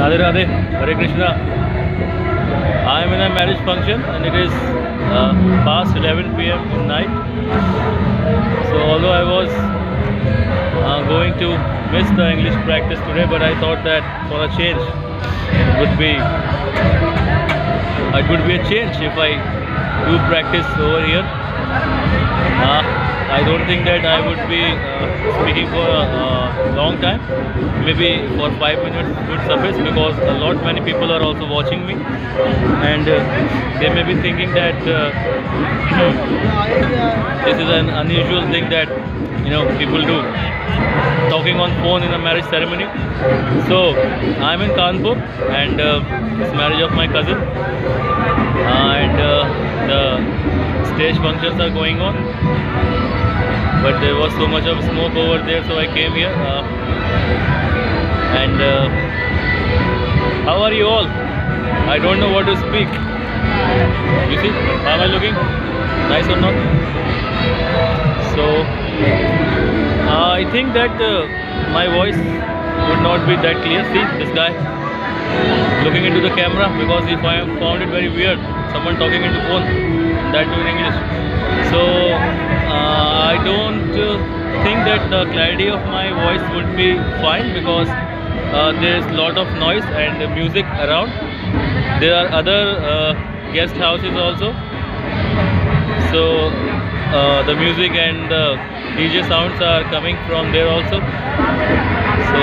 Radhe Radhe, Hare Krishna. I am in a marriage function and it is past 11 p.m. in night. So although I was going to miss the English practice today, but I thought that for a change would be it would be a change if I do practice over here. I don't think that I would be speaking for a long time. Maybe for 5 minutes would suffice, because many people are also watching me, and they may be thinking that this is an unusual thing that people do, talking on phone in a marriage ceremony. So I'm in Kanpur, and it's marriage of my cousin, and the stage functions are going on, but there was so much of smoke over there, so I came here. And how are you all? I don't know what to speak. You see, how am I looking? Nice or not? So I think that my voice would not be that clear. See this guy looking into the camera, because if I found it very weird, someone talking into phone, that too in English. So I don't think that the clarity of my voice would be fine, because there is a lot of noise and music around. There are other guest houses also, so the music and the DJ sounds are coming from there also. So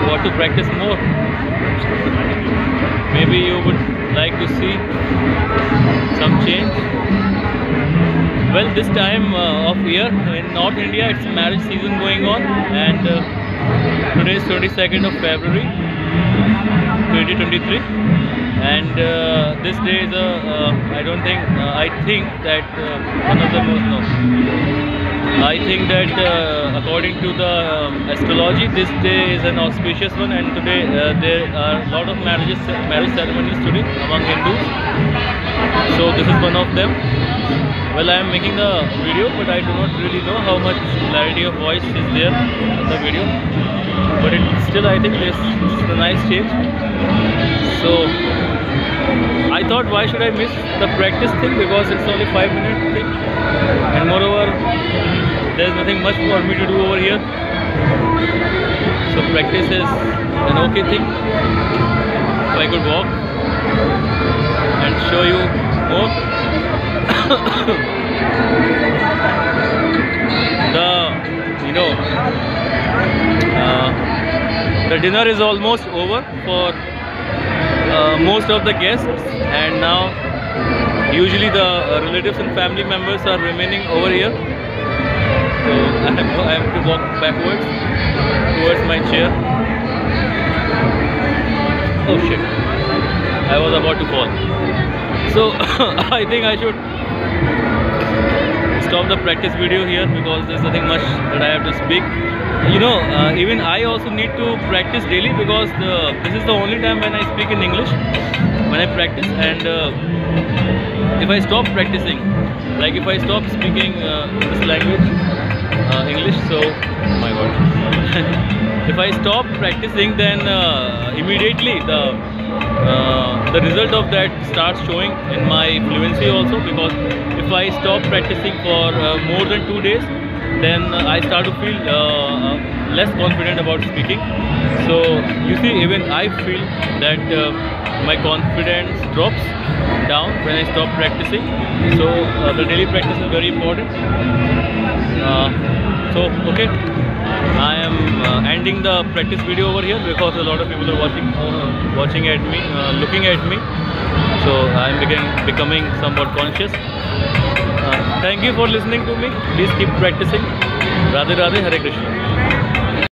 got to practice more. Maybe you would like to see some change. Well, this time of year in North India, it's marriage season going on, and today is 22nd of February 2023, and this day is I think that one of the most I think that according to the astrology, this day is an auspicious one, and today there are a lot of marriage ceremonies today among Hindus. So this is one of them. Well, I am making the video, but I do not really know how much clarity of voice is there in the video. But still, I think this is a nice change. So I thought, why should I miss the practice thing, because it's only 5-minute thing, and moreover, there's nothing much for me to do over here. So practice is an okay thing. If I could walk and show you more. The dinner is almost over for most of the guests, and now usually the relatives and family members are remaining over here. So I have to walk backwards towards my chair. Oh shit, I was about to fall. So I think I should stop the practice video here, because there's nothing much that I have to speak. Even I also need to practice daily, because this is the only time when I speak in English, when I practice. And if I stop practicing, like if I stop speaking this language, English, so oh my god, if I stop practicing, then immediately the result of that starts showing in my fluency also, because if I stop practicing for more than 2 days, then I start to feel less confident about speaking. So you see, even I feel that my confidence drops down when I stop practicing. So the daily practice is very important. So okay, I am ending the practice video over here, because a lot of people are watching at me, looking at me. So I am becoming somewhat conscious. Thank you for listening to me. Please keep practicing. Radhe Radhe, Hare Krishna.